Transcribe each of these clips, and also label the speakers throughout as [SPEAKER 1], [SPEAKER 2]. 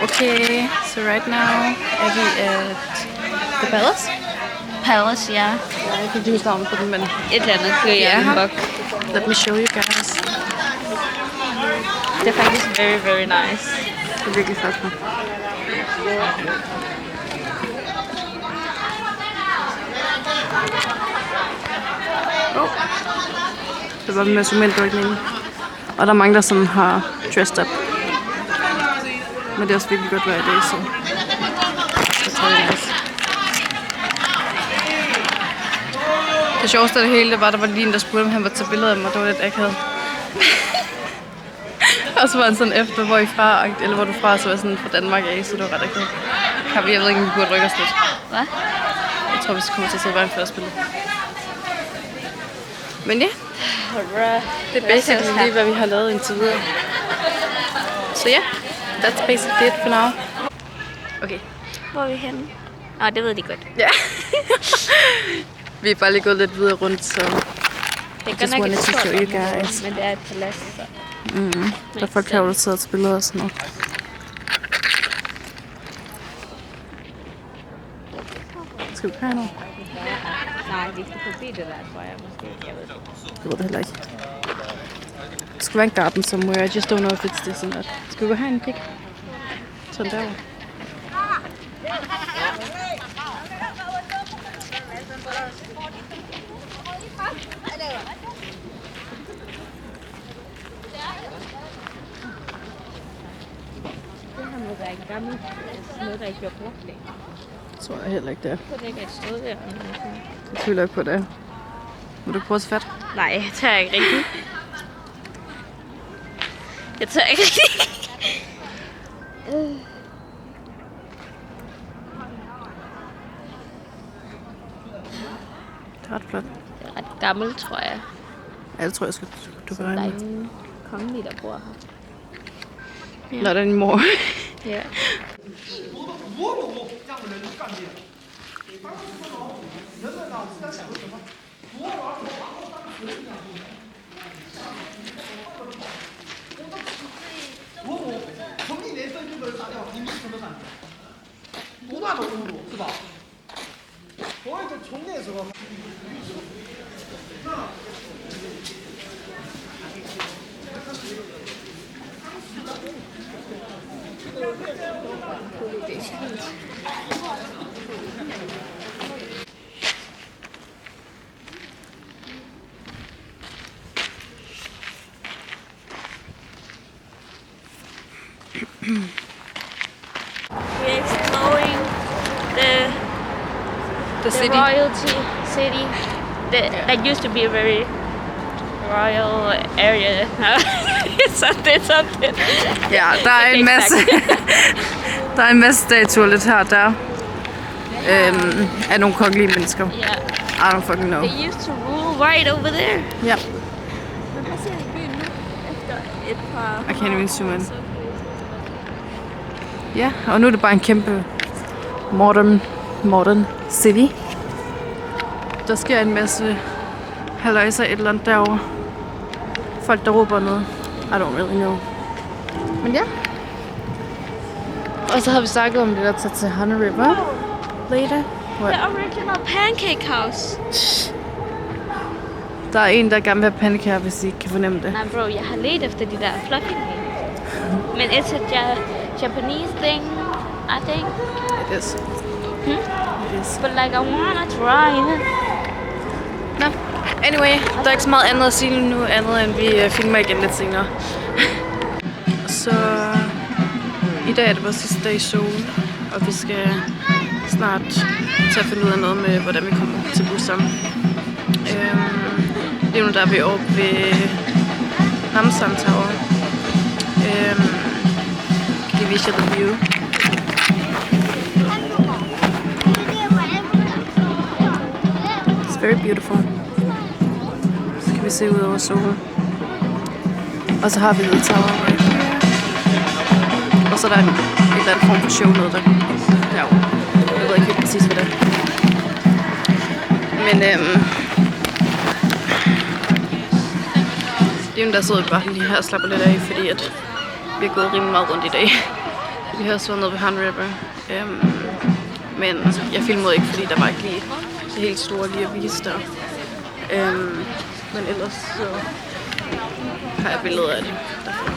[SPEAKER 1] Okay, so right now er vi at The Palace.
[SPEAKER 2] Palace, ja.
[SPEAKER 1] Jeg kan ikke huske navnet på den, men
[SPEAKER 2] Et eller andet Gøjernbuk.
[SPEAKER 1] let me show you guys.
[SPEAKER 2] Det er faktisk very, very nice.
[SPEAKER 1] Det er virkelig flot. Det var med cementdrykningen. Og der er mange, der sådan har dressed up. Men det er også virkelig godt vejr i dag, så det er nice. Det sjoveste af det hele, det var, der var lige en, der spurgte, om han var til billeder af mig. Det var lidt akavet. Og så var han sådan efter, hvor I fra, eller hvor du fra, så var jeg sådan fra Danmark af, så det var ret akavet. Jeg ved ikke, om vi burde rykke os lidt.
[SPEAKER 2] Hvad?
[SPEAKER 1] Jeg tror, vi skal komme til at sidde bare før spillet. Men ja, det er basically lige, hvad vi har lavet indtil videre. Så ja, that's basically it for now. Okay.
[SPEAKER 2] Hvor er vi henne? Nå, det ved de godt.
[SPEAKER 1] Ja. Vi er bare lige gået lidt videre rundt, så
[SPEAKER 2] Det er
[SPEAKER 1] just
[SPEAKER 2] godt nok
[SPEAKER 1] wanted
[SPEAKER 2] et
[SPEAKER 1] to
[SPEAKER 2] stort
[SPEAKER 1] show you
[SPEAKER 2] område,
[SPEAKER 1] guys.
[SPEAKER 2] men det er et palads, så.
[SPEAKER 1] Der er folk herovre, der sidder og spiller og sådan noget. Skal vi køre nu?
[SPEAKER 2] Nej, vi skal forbi det der, tror jeg måske. Jeg ved det.
[SPEAKER 1] Jeg ved det heller ikke. Der skal være en garden somewhere. I just don't know if it's this or not. Skal vi gå herind og kigge? Sådan derovre.
[SPEAKER 2] Det her må være en gammel noget, der ikke bliver brugt længere.
[SPEAKER 1] Det tror jeg heller ikke, det er.
[SPEAKER 2] Så det ikke er et sted der.
[SPEAKER 1] Jeg føler ikke på det. Vil du prøve at tage fat?
[SPEAKER 2] Nej, jeg tør ikke rigtigt. Jeg tør ikke rigtigt.
[SPEAKER 1] Det er ret flot.
[SPEAKER 2] Det er ret gammelt, tror jeg.
[SPEAKER 1] Ja, det tror jeg, du kan
[SPEAKER 2] Der er
[SPEAKER 1] regne med.
[SPEAKER 2] ingen kongelige, der bor her.
[SPEAKER 1] Nå, det er en mor.
[SPEAKER 2] Ja. We're exploring the
[SPEAKER 1] city.
[SPEAKER 2] royalty city that used to be a very royal area. something.
[SPEAKER 1] Ja, der er en masse. Der er en masse statuer lidt her og der. Af nogle kongelige mennesker.
[SPEAKER 2] Yeah.
[SPEAKER 1] I don't fucking know.
[SPEAKER 2] They used to rule right over there.
[SPEAKER 1] Ja.
[SPEAKER 2] Men hvad ser de i byen nu? Efter et par...
[SPEAKER 1] I can't even zoom in. Ja, og nu er det bare en kæmpe modern city. Der sker en masse halløjser et eller andet derovre. Folk, der råber noget. I don't really know. Men ja. Og så har vi snakket om det der til Hunter River later. What?
[SPEAKER 2] The original pancake house.
[SPEAKER 1] Der er en, der gerne vil have pandekager, hvis I ikke kan fornemme det.
[SPEAKER 2] Nej, bro, jeg har let efter de der fluffy things. Men it's a Japanese thing, I think.
[SPEAKER 1] It is. It is.
[SPEAKER 2] But like, I wanna try it.
[SPEAKER 1] Nå, anyway, der er ikke så meget andet at sige nu, andet end vi filmer igen lidt senere. Så i dag er det vores sidste dag i Seoul, og vi skal snart til at finde ud af noget med, hvordan vi kommer til Busan. Lige nu der er vi oppe ved Namsan Tower. Kan lige vise jer the view. It's very beautiful. Så kan vi se ud over Seoul. Og så har vi The Tower right here. Og så er der en eller anden form for show noget der. Derovre. Jeg ved ikke helt præcis hvad det er. Men det er jo der sidder bare lige her og slapper lidt af, fordi at vi har gået rimelig meget rundt i dag. Vi har også været nede ved Han River. Men jeg filmede ikke, fordi der var ikke lige det helt store lige at vise der. Men ellers så har jeg billeder af det derfra.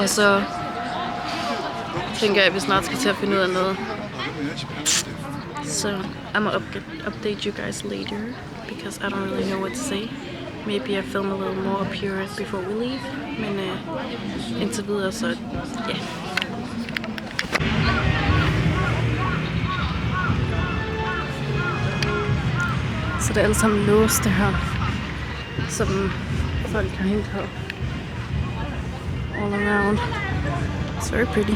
[SPEAKER 1] Og så tænker jeg, at vi snart skal til at finde ud af noget. So I'm gonna update you guys later because I don't really know what to say. Maybe I film a little more up here before we leave. Men indtil videre så ja. Så det er alle sammen låst det her, som folk har hængt her all around. It's very pretty.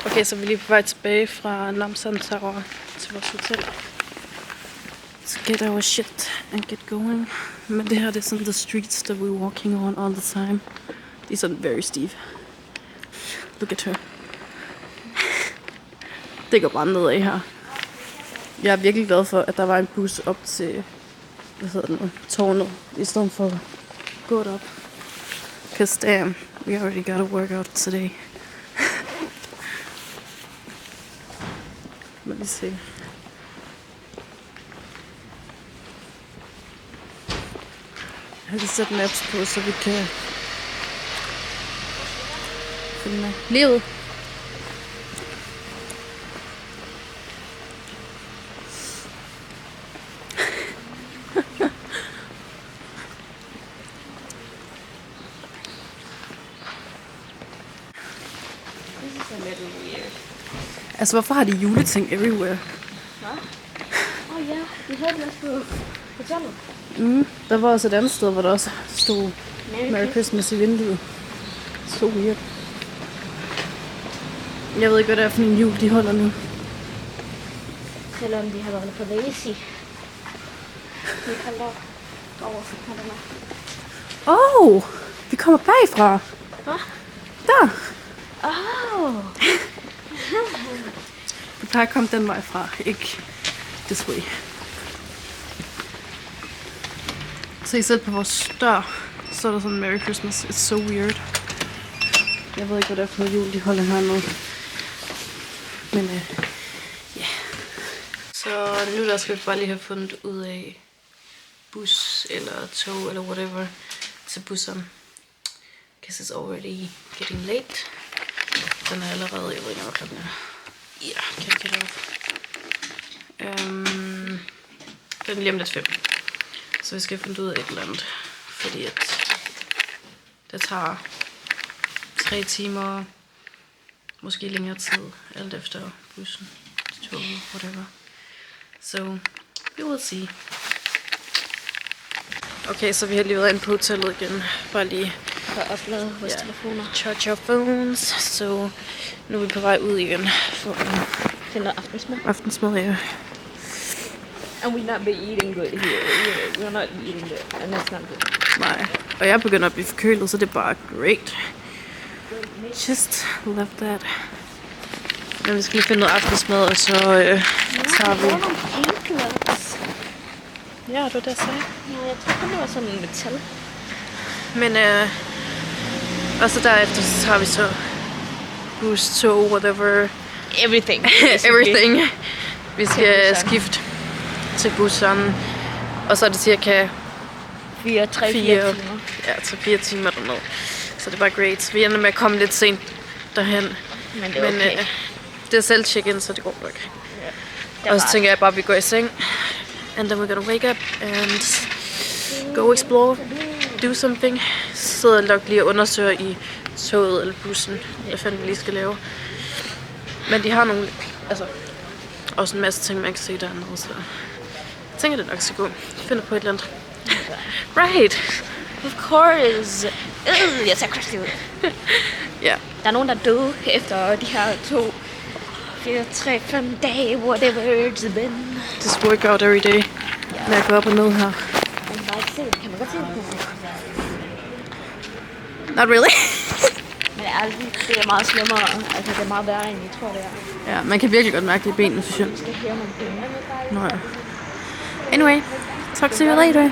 [SPEAKER 1] Okay, så vi er lige på vej tilbage fra Namsan Tower til vores hotel. To get our shit and get going. Men det her det er sådan the streets that we're walking on all the time. De er sådan very steep. Look at her. Det går bare nedad her. Jeg er virkelig glad for, at der var en bus op til, tårnet, i stedet for at gå derop. Cause damn, we already got a workout today. Lad mig se. Jeg har lige sat maps på, så vi kan finde livet. Altså, hvorfor har de juleting everywhere?
[SPEAKER 2] Hvad? Ja, vi havde det også på hotellet.
[SPEAKER 1] Der var også et andet sted, hvor der også stod Merry Christmas i vinduet. So weird. Jeg ved ikke, hvad det er for en jul, de holder nu.
[SPEAKER 2] Selvom de har været på Lazy. Vi holder over for Panama.
[SPEAKER 1] Vi kommer bagfra.
[SPEAKER 2] Hvad?
[SPEAKER 1] Der. Vi plejer at komme den vej fra, ikke this way. Se selv på vores dør, så er der sådan Merry Christmas. It's so weird. Jeg ved ikke, hvad det er for jul, de holder hernede. Men ja. Så nu der skal vi bare lige have fundet ud af bus eller tog eller whatever til busserne. Because it's already getting late. Den er allerede, jeg ved ikke, hvad klokken er. Ja, kan jeg get off. Den er lige om lidt 5. Så vi skal finde ud af et eller andet. Fordi at det tager 3 timer, måske længere tid, alt efter bussen, toget, whatever. So, we will see. Okay, så vi har lige været inde på hotellet igen. Bare lige
[SPEAKER 2] for at oplade vores telefoner.
[SPEAKER 1] Charge our phones. Så nu er vi på vej ud igen for at
[SPEAKER 2] finde noget aftensmad.
[SPEAKER 1] Aftensmad, ja.
[SPEAKER 2] And we not be eating good here. We're not eating good, and that's not good.
[SPEAKER 1] Nej, og jeg begynder at blive forkølet, så det er bare great. Just love that. Men vi skal lige finde noget aftensmad, og så tager vi... Ja, det var det, jeg sagde.
[SPEAKER 2] Ja, jeg tror, det var sådan en metal.
[SPEAKER 1] Men og så derefter så tager vi så bus, tog, whatever.
[SPEAKER 2] Everything.
[SPEAKER 1] Everything. Vi skal skifte til bussen, og så er det cirka
[SPEAKER 2] 4 timer.
[SPEAKER 1] Ja, til 4 timer dernede. Så det er bare great. Vi ender med at komme lidt sent derhen.
[SPEAKER 2] Men det er okay.
[SPEAKER 1] Det er selv check-in, så det går nok.
[SPEAKER 2] Ja,
[SPEAKER 1] og så tænker jeg bare, at vi går i seng. And then we're gonna wake up and go explore, do something. Så sidder jeg nok lige og undersøger i toget eller bussen, hvad fanden vi lige skal lave. Men de har nogle, altså, også en masse ting, man kan se dernede, så jeg tænker, det nok skal gå. Finder på et eller andet. Right.
[SPEAKER 2] Of course. Jeg ser kraftig ud.
[SPEAKER 1] Ja.
[SPEAKER 2] Der er nogen, der døde efter de her 2, 4, 3, 5 dage, whatever it's been.
[SPEAKER 1] Just work out every day. Med at gå op og ned her.
[SPEAKER 2] Man kan bare ikke se det. Kan man godt se det på sig?
[SPEAKER 1] Not really.
[SPEAKER 2] Men det er meget slemmere. Altså, det er meget værre, end jeg tror, det er.
[SPEAKER 1] Ja, man kan virkelig godt mærke det i benene, synes jeg.
[SPEAKER 2] Det skal hæve nogle penge.
[SPEAKER 1] Nå ja. Anyway, talk to you later.